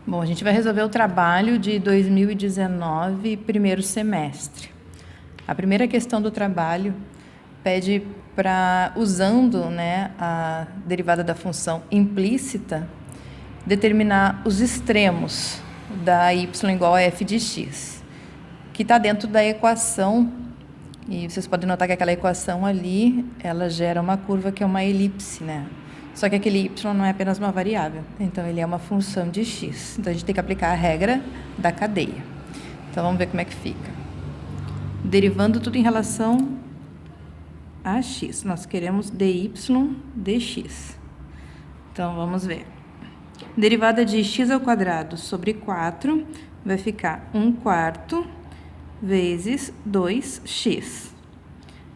Bom, a gente vai resolver o trabalho de 2019, primeiro semestre. A primeira questão do trabalho pede para, usando a derivada da função implícita, determinar os extremos da y igual a f de x, que está dentro da equação, e vocês podem notar que aquela equação ali, ela gera uma curva que é uma elipse, Só que aquele y não é apenas uma variável, então ele é uma função de x. Então a gente tem que aplicar a regra da cadeia. Então vamos ver como é que fica. Derivando tudo em relação a x, nós queremos dy dx. Então vamos ver. Derivada de x ao quadrado sobre 4 vai ficar 1/4 vezes 2x,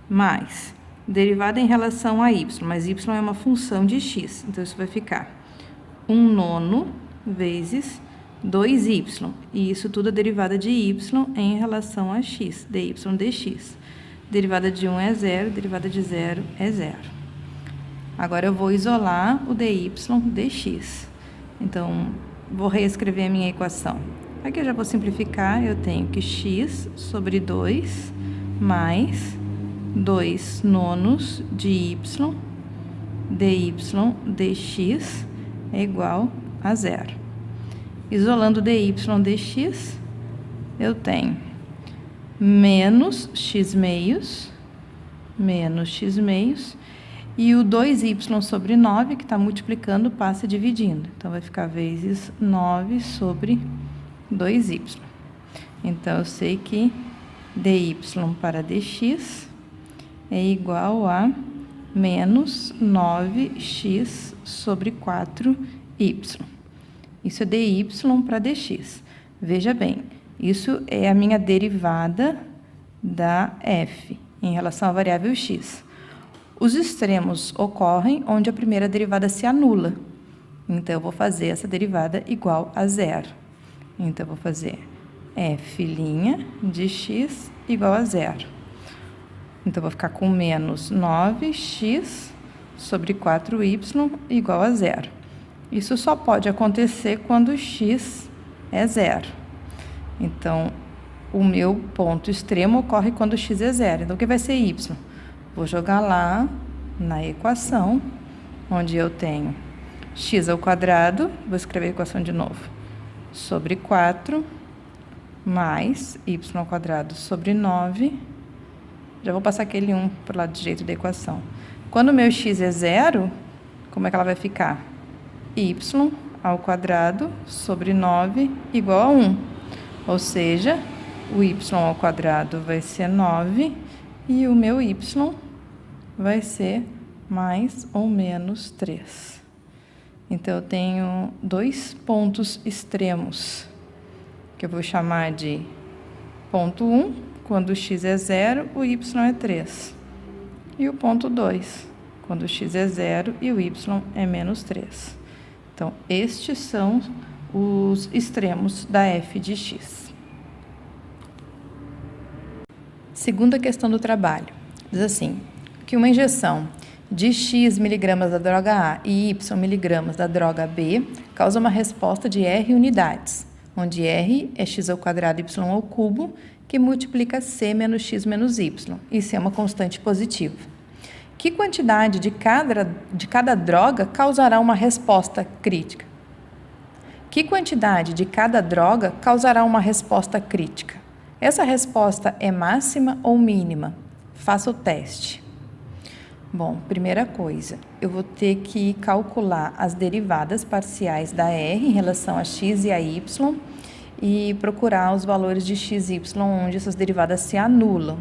mais derivada em relação a y, mas y é uma função de x, então isso vai ficar 1/9 vezes 2y, e isso tudo é derivada de y em relação a x, dy dx. Derivada de 1 é 0, derivada de 0 é 0. Agora eu vou isolar o dy dx. Então, vou reescrever a minha equação. Aqui eu já vou simplificar, eu tenho que x sobre 2 mais 2/9 de y dy dx é igual a 0. Isolando dy dx, eu tenho menos x meios, e o 2y sobre 9, que está multiplicando, passa dividindo. Então, vai ficar vezes 9 sobre 2y. Então, eu sei que dy para dx é igual a menos 9x sobre 4y. Isso é dy para dx. Veja bem, isso é a minha derivada da f em relação à variável x. Os extremos ocorrem onde a primeira derivada se anula. Então, eu vou fazer essa derivada igual a 0. Então, eu vou fazer f' de x igual a 0. Então, eu vou ficar com menos 9x sobre 4y igual a 0. Isso só pode acontecer quando x é 0. Então, o meu ponto extremo ocorre quando x é 0. Então, o que vai ser y? Vou jogar lá na equação, onde eu tenho x ao quadrado, vou escrever a equação de novo, sobre 4, mais y ao quadrado sobre 9, já vou passar aquele 1 para o lado direito da equação. Quando o meu x é 0, como é que ela vai ficar? Y ao quadrado sobre 9 igual a 1, ou seja, o y ao quadrado vai ser 9, e o meu y vai ser mais ou menos 3. Então, eu tenho dois pontos extremos, que eu vou chamar de ponto 1, quando o x é 0, o y é 3. E o ponto 2, quando o x é 0 e o y é menos 3. Então, estes são os extremos da f de x. Segunda questão do trabalho. Diz assim, que uma injeção de x miligramas da droga A e y miligramas da droga B causa uma resposta de R unidades, onde R é x ao quadrado y ao cubo, que multiplica C menos x menos y, e C é uma constante positiva. Que quantidade de cada droga causará uma resposta crítica? Que quantidade de cada droga causará uma resposta crítica? Essa resposta é máxima ou mínima? Faça o teste. Bom, primeira coisa, eu vou ter que calcular as derivadas parciais da R em relação a x e a y e procurar os valores de x e y onde essas derivadas se anulam,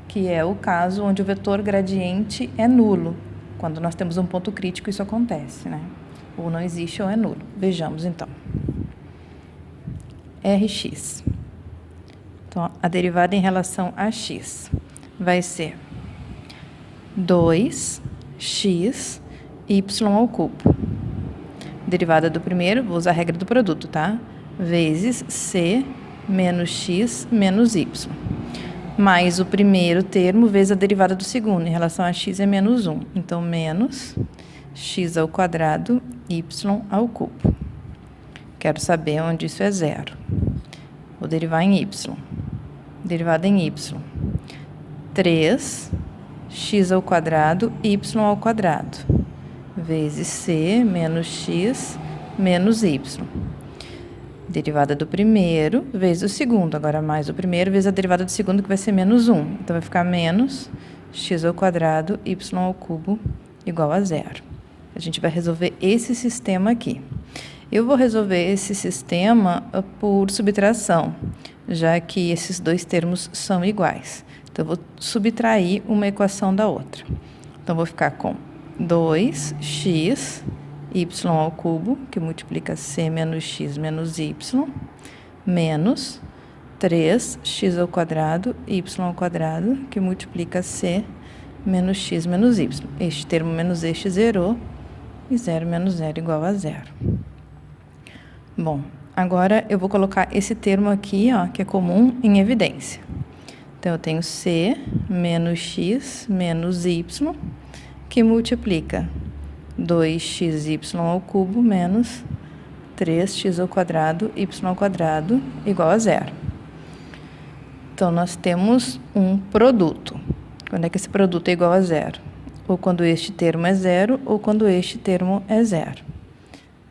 que é o caso onde o vetor gradiente é nulo. Quando nós temos um ponto crítico, isso acontece, Ou não existe ou é nulo. Vejamos, então. Rx. Então, a derivada em relação a x vai ser 2x y ao cubo. Derivada do primeiro, vou usar a regra do produto, tá? Vezes c menos x menos y. Mais o primeiro termo vezes a derivada do segundo. Em relação a x é menos 1. Então, menos x ao quadrado y ao cubo. Quero saber onde isso é zero. Vou derivar em y. Derivada em y. 3x ao quadrado, y ao quadrado, vezes c menos x menos y. Derivada do primeiro vezes o segundo, agora mais o primeiro vezes a derivada do segundo, que vai ser menos 1. Então, vai ficar menos x ao quadrado, y ao cubo, igual a zero. A gente vai resolver esse sistema aqui. Eu vou resolver esse sistema por subtração, já que esses dois termos são iguais. Então, eu vou subtrair uma equação da outra. Então, vou ficar com 2x y ao cubo, que multiplica c menos x menos y, menos 3x ao quadrado, y ao quadrado, que multiplica c menos x menos y. Este termo menos este zerou, e 0 menos 0 igual a zero. Bom, agora eu vou colocar esse termo aqui, ó, que é comum, em evidência. Então, eu tenho c menos x menos y, que multiplica 2xy ao cubo menos 3x ao quadrado, y ao quadrado, igual a zero. Então, nós temos um produto. Quando é que esse produto é igual a zero? Ou quando este termo é zero, ou quando este termo é zero.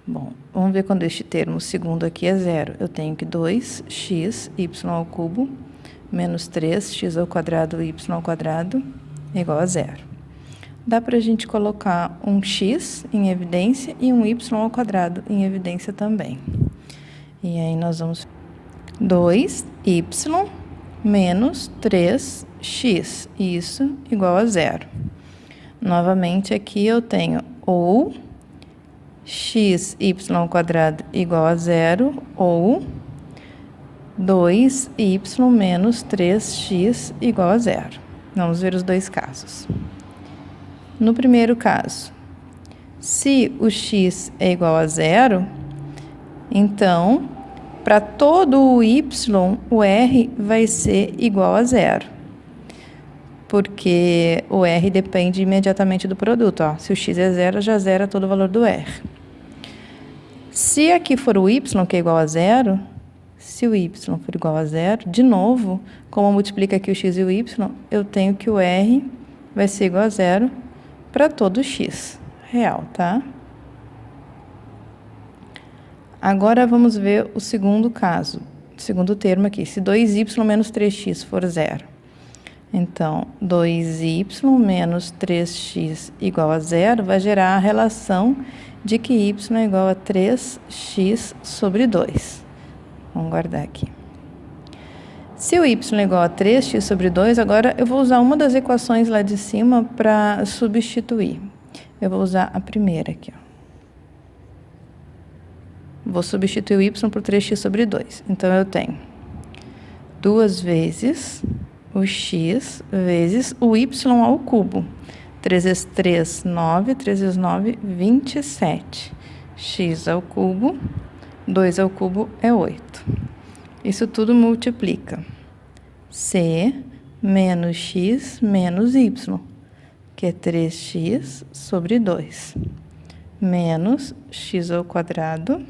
Bom, vamos ver quando este termo segundo aqui é zero. Eu tenho que 2xy ao cubo menos 3x ao quadrado, y ao quadrado, igual a zero. Dá para a gente colocar um x em evidência e um y ao quadrado em evidência também. E aí, nós vamos 2y menos 3x, isso igual a zero. Novamente, aqui eu tenho ou xy ao quadrado igual a zero, ou 2y menos 3x igual a zero. Vamos ver os dois casos. No primeiro caso, se o x é igual a zero, então, para todo o y, o r vai ser igual a zero. Porque o r depende imediatamente do produto. Ó. Se o x é zero, já zera todo o valor do r. Se aqui for o y, que é igual a zero, se o y for igual a zero, de novo, como multiplica aqui o x e o y, eu tenho que o r vai ser igual a zero para todo x real, tá? Agora, vamos ver o segundo caso, o segundo termo aqui. Se 2y menos 3x for zero, então, 2y menos 3x igual a zero vai gerar a relação de que y é igual a 3x sobre 2. Vamos guardar aqui. Se o y é igual a 3x sobre 2, agora eu vou usar uma das equações lá de cima para substituir. Eu vou usar a primeira aqui, ó. Vou substituir o y por 3x sobre 2. Então, eu tenho 2 vezes o x vezes o y ao cubo. 3 vezes 3, 9. 3 vezes 9, 27. X ao cubo, 2 ao cubo é 8. Isso tudo multiplica c menos x menos y, que é 3x sobre 2, menos x ao quadrado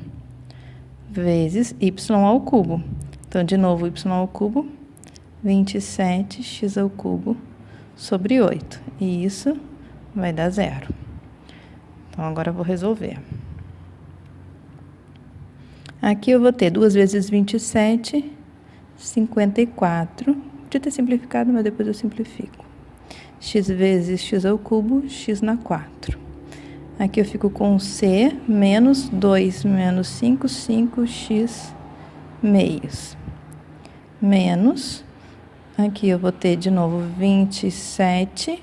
vezes y ao cubo. Então, de novo, y ao cubo, 27x ao cubo sobre 8. E isso vai dar zero. Então, agora eu vou resolver. Aqui eu vou ter 2 vezes 27, 54. Podia ter simplificado, mas depois eu simplifico. X vezes x ao cubo, x na 4. Aqui eu fico com c menos 2 menos 5, 5x meios. Menos, aqui eu vou ter de novo 27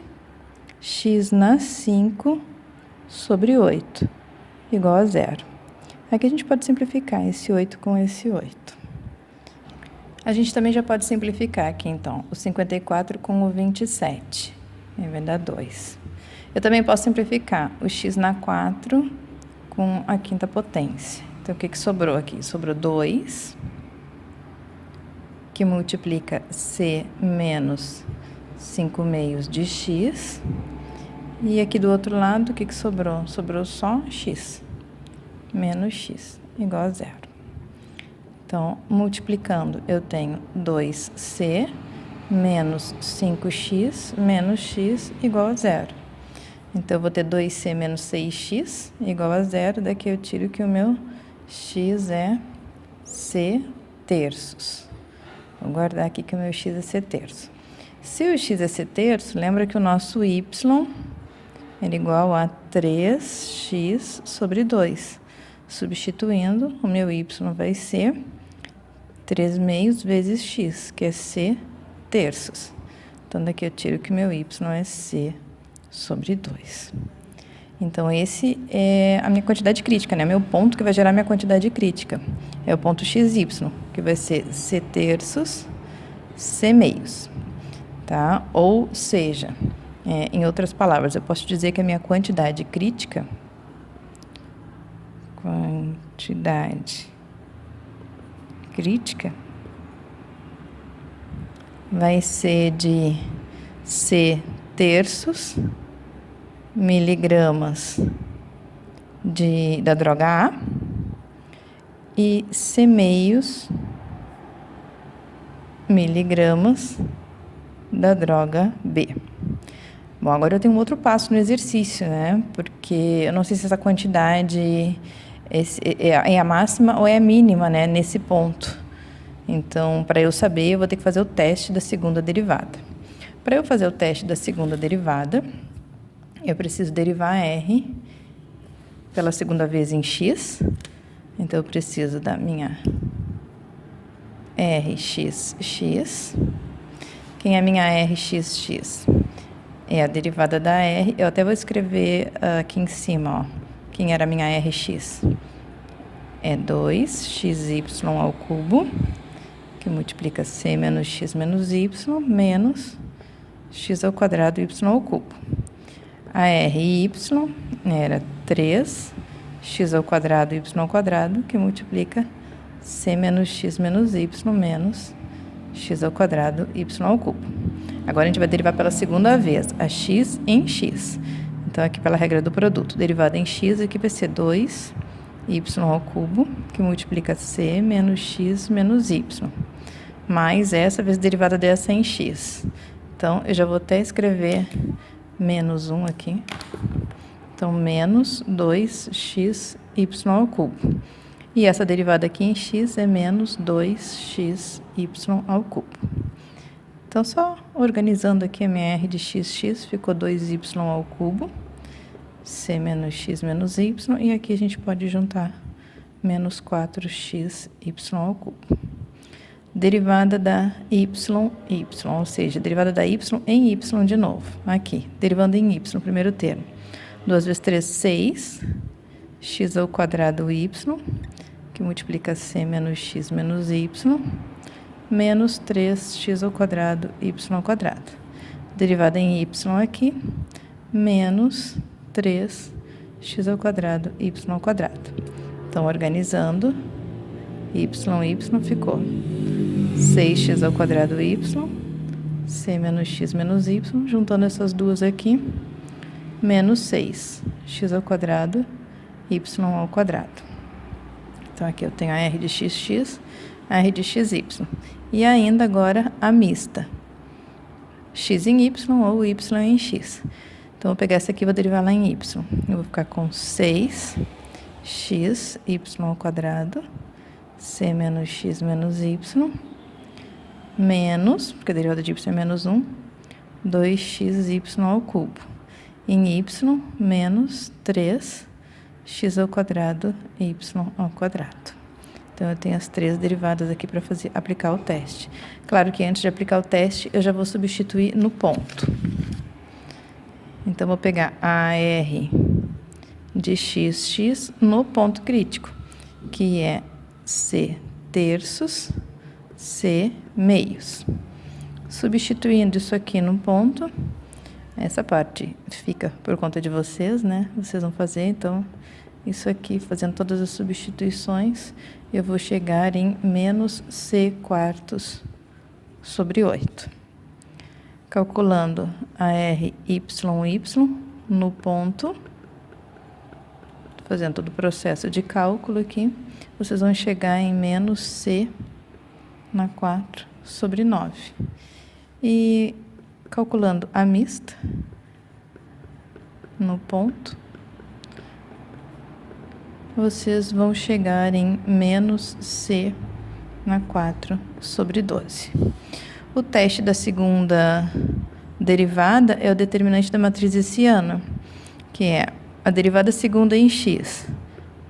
x na 5 sobre 8, igual a zero. Aqui a gente pode simplificar esse 8 com esse 8. A gente também já pode simplificar aqui, então, o 54 com o 27. Aí vai dar 2. Eu também posso simplificar o x na 4 com a quinta potência. Então, o que sobrou aqui? Sobrou 2, que multiplica c menos 5 meios de x. E aqui do outro lado, o que sobrou? Sobrou só x. Menos x, igual a zero. Então, multiplicando, eu tenho 2c menos 5x menos x igual a 0. Então, eu vou ter 2c menos 6x igual a 0. Daqui eu tiro que o meu x é c terços. Vou guardar aqui que o meu x é c terços. Se o x é c terços, lembra que o nosso y é igual a 3x sobre 2. Substituindo, o meu y vai ser 3 meios vezes x, que é c terços. Então, daqui eu tiro que o meu y é c sobre 2. Então, esse é a minha quantidade crítica, né? Meu ponto que vai gerar minha quantidade crítica. É o ponto xy, que vai ser c terços, c meios, tá? Ou seja, em outras palavras, eu posso dizer que a minha quantidade crítica vai ser de c terços miligramas da droga A e c meios miligramas da droga B. Bom, agora eu tenho um outro passo no exercício, né? Porque eu não sei se essa quantidade é a máxima ou é a mínima, né? Nesse ponto. Então, para eu saber, eu vou ter que fazer o teste da segunda derivada. Para eu fazer o teste da segunda derivada, eu preciso derivar R pela segunda vez em x. Então, eu preciso da minha RxX. Quem é a minha RxX? É a derivada da R. Eu até vou escrever aqui em cima, ó. Quem era a minha Rx? É 2xy ao cubo, que multiplica c menos x menos y, menos x ao quadrado y ao cubo. A Ry era 3x ao quadrado y ao quadrado, que multiplica c menos x menos y, menos x ao quadrado y ao cubo. Agora, a gente vai derivar pela segunda vez, a x em x. Então, aqui pela regra do produto, derivada em x, aqui vai ser 2y ao cubo, que multiplica c menos x menos y, mais essa vezes derivada dessa em x. Então, eu já vou até escrever menos 1 aqui. Então, menos 2xy ao cubo. E essa derivada aqui em x é menos 2xy ao cubo. Então, só organizando aqui a minha R de xx, ficou 2y ao cubo, c menos x menos y, e aqui a gente pode juntar menos 4xy ao cubo. Derivada da y, ou seja, derivada da y em y de novo. Aqui, derivando em y, primeiro termo. 2 vezes 3, 6, x ao quadrado y, que multiplica c menos x menos y, menos 3x ao quadrado y ao quadrado. Derivada em y aqui, menos 3x ao quadrado y ao quadrado. Então, organizando, y ficou 6x ao quadrado y, c menos x menos y, juntando essas duas aqui, menos 6x ao quadrado y ao quadrado. Então, aqui eu tenho a R de xx, a R de xy. E ainda agora a mista, x em y ou y em x. Então, eu vou pegar essa aqui e vou derivar lá em y. Eu vou ficar com 6xy ao quadrado, c menos x menos y, menos, porque a derivada de y é menos 1, 2xy ao cubo. Em y, menos 3x ao quadrado y ao quadrado. Então, eu tenho as três derivadas aqui para aplicar o teste. Claro que antes de aplicar o teste, eu já vou substituir no ponto. Então, vou pegar a R de xx no ponto crítico, que é c terços, c meios. Substituindo isso aqui no ponto, essa parte fica por conta de vocês, né? Vocês vão fazer, então, isso aqui, fazendo todas as substituições, eu vou chegar em menos c quartos sobre 8. Calculando a RY no ponto, fazendo todo o processo de cálculo aqui, vocês vão chegar em menos c na 4 sobre 9. E calculando a mista no ponto, vocês vão chegar em menos c na 4 sobre 12. O teste da segunda derivada é o determinante da matriz hessiana, que é a derivada segunda em x,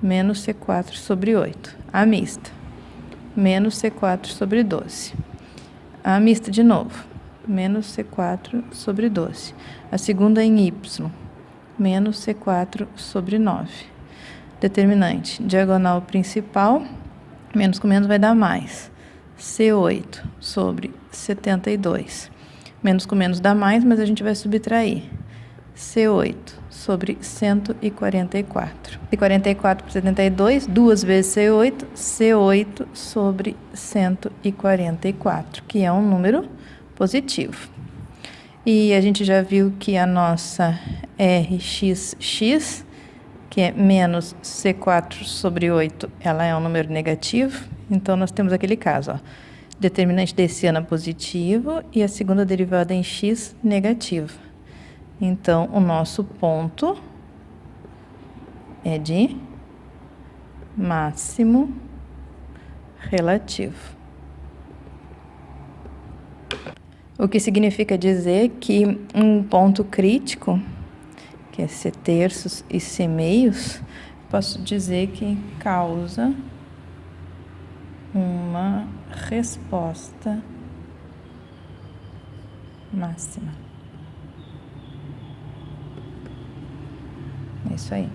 menos c4 sobre 8. A mista, menos c4 sobre 12. A mista de novo, menos c4 sobre 12. A segunda em y, menos c4 sobre 9. Determinante, diagonal principal, menos com menos vai dar mais. C8 sobre 72. Menos com menos dá mais, mas a gente vai subtrair. C8 sobre 144. E 44 por 72, 2 vezes C8, C8 sobre 144, que é um número positivo. E a gente já viu que a nossa RXX, que é menos C4 sobre 8, ela é um número negativo. Então, nós temos aquele caso, ó, determinante da hessiana positivo e a segunda derivada em x negativo. Então, o nosso ponto é de máximo relativo. O que significa dizer que um ponto crítico, que é C terços e C meios, posso dizer que causa uma resposta máxima. É isso aí.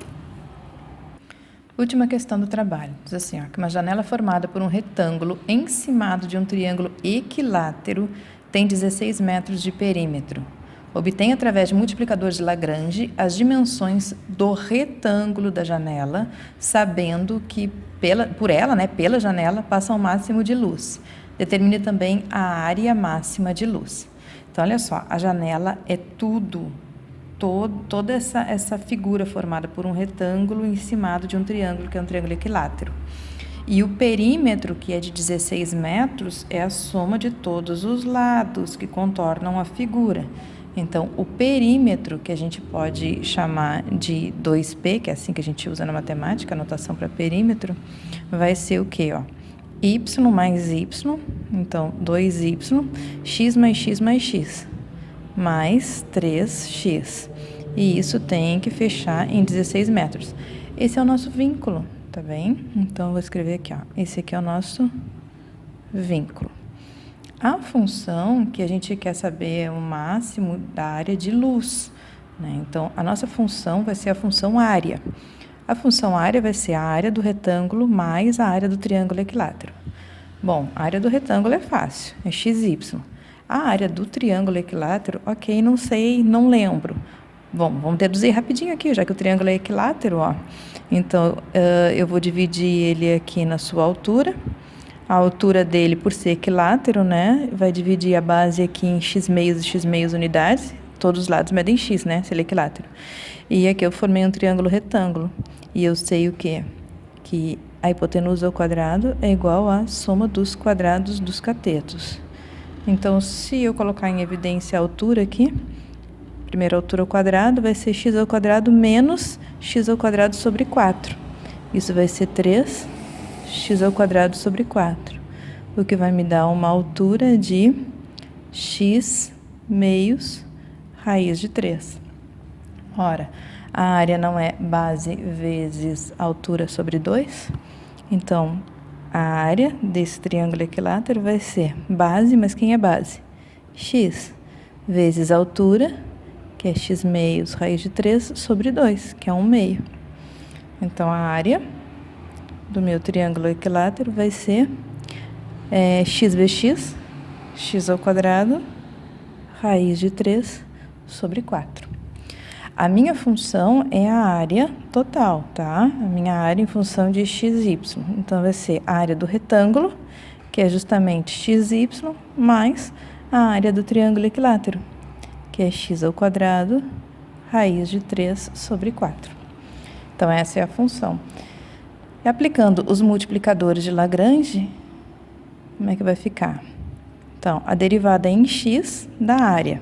Última questão do trabalho. Diz assim, ó, que uma janela formada por um retângulo encimado de um triângulo equilátero tem 16 metros de perímetro. Obtém, através de multiplicadores de Lagrange, as dimensões do retângulo da janela, sabendo que pela janela passa um máximo de luz. Determine também a área máxima de luz. Então, olha só, a janela é toda essa figura formada por um retângulo encimado de um triângulo, que é um triângulo equilátero. E o perímetro, que é de 16 metros, é a soma de todos os lados que contornam a figura. Então, o perímetro, que a gente pode chamar de 2P, que é assim que a gente usa na matemática, a notação para perímetro, vai ser o quê? Ó? Y mais Y, então 2Y, x mais x mais x, mais 3x. E isso tem que fechar em 16 metros. Esse é o nosso vínculo, tá bem? Então, eu vou escrever aqui, ó. Esse aqui é o nosso vínculo. A função que a gente quer saber é o máximo da área de luz, né? Então, a nossa função vai ser a função área. A função área vai ser a área do retângulo mais a área do triângulo equilátero. Bom, a área do retângulo é fácil, é xy. A área do triângulo equilátero, ok, não sei, não lembro. Bom, vamos deduzir rapidinho aqui, já que o triângulo é equilátero, ó. Então, eu vou dividir ele aqui na sua altura. A altura dele, por ser equilátero, né, vai dividir a base aqui em x meios unidades. Todos os lados medem x, né, se ele é equilátero. E aqui eu formei um triângulo retângulo. E eu sei o quê? Que a hipotenusa ao quadrado é igual à soma dos quadrados dos catetos. Então, se eu colocar em evidência a altura aqui, primeira altura ao quadrado vai ser x ao quadrado menos x ao quadrado sobre 4. Isso vai ser 3 x ao quadrado sobre 4, o que vai me dar uma altura de x meios raiz de 3. Ora, a área não é base vezes altura sobre 2? Então, a área desse triângulo equilátero vai ser base, mas quem é base? X vezes altura, que é x meios raiz de 3, sobre 2, que é 1 meio. Então, a área do meu triângulo equilátero vai ser x vezes x ao quadrado, raiz de 3 sobre 4. A minha função é a área total, tá? A minha área em função de xy. Então, vai ser a área do retângulo, que é justamente xy, mais a área do triângulo equilátero, que é x ao quadrado, raiz de 3 sobre 4. Então, essa é a função. E aplicando os multiplicadores de Lagrange, como é que vai ficar? Então, a derivada em x da área,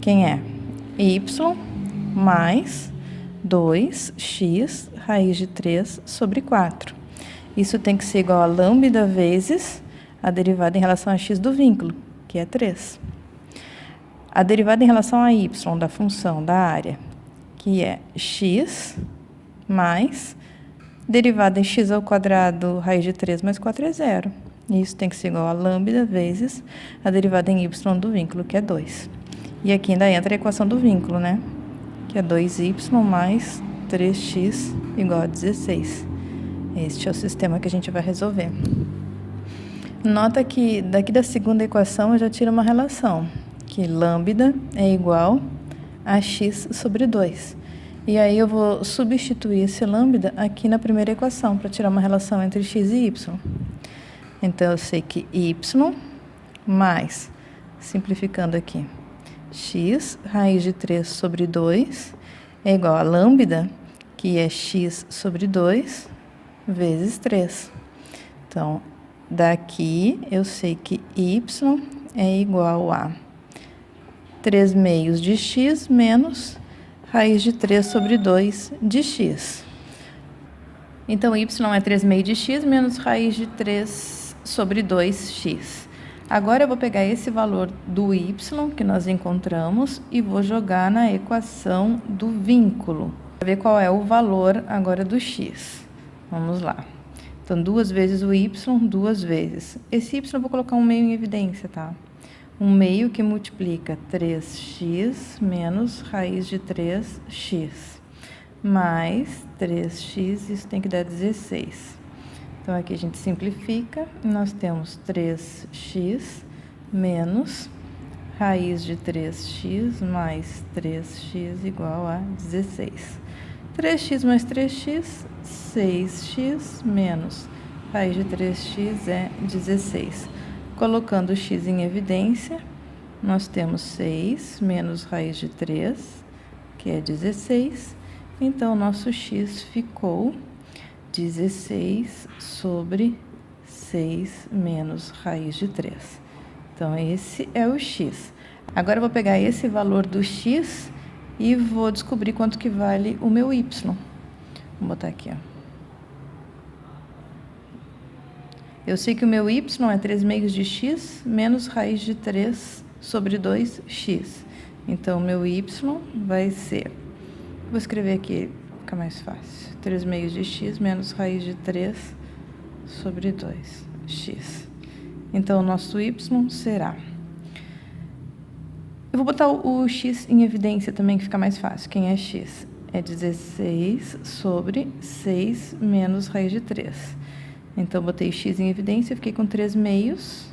quem é? Y mais 2x raiz de 3 sobre 4. Isso tem que ser igual a lambda vezes a derivada em relação a x do vínculo, que é 3. A derivada em relação a y da função da área, que é x mais derivada em x ao quadrado raiz de 3 mais 4 é 0. Isso tem que ser igual a lambda vezes a derivada em y do vínculo, que é 2. E aqui ainda entra a equação do vínculo, né? Que é 2y mais 3x igual a 16. Este é o sistema que a gente vai resolver. Nota que daqui da segunda equação eu já tiro uma relação, que lambda é igual a x sobre 2. E aí eu vou substituir esse lambda aqui na primeira equação, para tirar uma relação entre x e y. Então, eu sei que y mais, simplificando aqui, x raiz de 3 sobre 2 é igual a lambda, que é x sobre 2, vezes 3. Então, daqui eu sei que y é igual a 3 meios de x menos raiz de 3 sobre 2 de x. Então, y é 3 meios de x menos raiz de 3 sobre 2x. Agora, eu vou pegar esse valor do y que nós encontramos e vou jogar na equação do vínculo, para ver qual é o valor agora do x. Vamos lá. Então, 2 vezes o y, 2 vezes. Esse y eu vou colocar um meio em evidência, tá? Um meio que multiplica 3x menos raiz de 3x, mais 3x, isso tem que dar 16. Então, aqui a gente simplifica, e nós temos 3x menos raiz de 3x mais 3x igual a 16. 3x mais 3x, 6x menos raiz de 3x é 16. Colocando o x em evidência, nós temos 6 menos raiz de 3, que é 16. Então, nosso x ficou 16 sobre 6 menos raiz de 3. Então, esse é o x. Agora, eu vou pegar esse valor do x e vou descobrir quanto que vale o meu y. Vou botar aqui, ó. Eu sei que o meu y é 3 meios de x menos raiz de 3 sobre 2x. Então, o meu y vai ser... Vou escrever aqui, fica mais fácil. 3 meios de x menos raiz de 3 sobre 2x. Então, o nosso y será... Eu vou botar o x em evidência também, que fica mais fácil. Quem é x? É 16 sobre 6 menos raiz de 3. Então, botei x em evidência, fiquei com 3 meios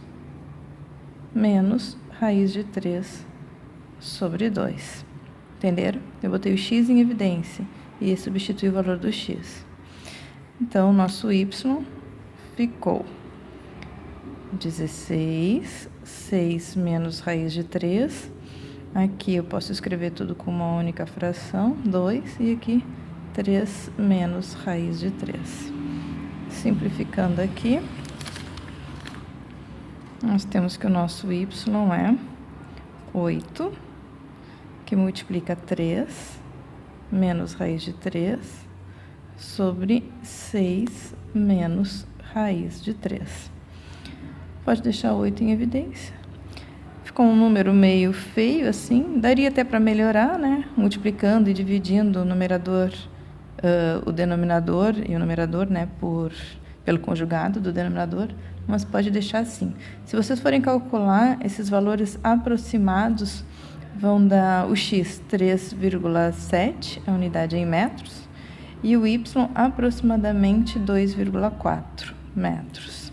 menos raiz de 3 sobre 2. Entenderam? Eu botei o x em evidência e substituí o valor do x. Então, o nosso y ficou 16, 6 menos raiz de 3. Aqui eu posso escrever tudo com uma única fração, 2, e aqui 3 menos raiz de 3. Simplificando aqui, nós temos que o nosso y é 8, que multiplica 3 menos raiz de 3 sobre 6 menos raiz de 3. Pode deixar 8 em evidência. Ficou um número meio feio assim, daria até para melhorar, né? Multiplicando e dividindo o numerador, o denominador e o numerador, né? Pelo conjugado do denominador, mas pode deixar assim. Se vocês forem calcular, esses valores aproximados vão dar o x 3,7, a unidade em metros, e o y aproximadamente 2,4 metros.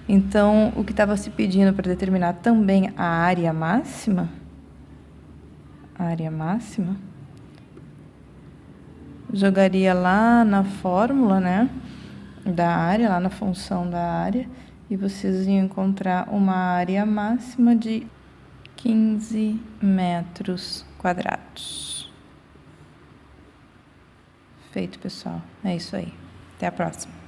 Então, o que estava se pedindo para determinar também a área máxima, jogaria lá na fórmula, né, da área, lá na função da área, e vocês iam encontrar uma área máxima de 15 metros quadrados. Feito, pessoal. É isso aí. Até a próxima.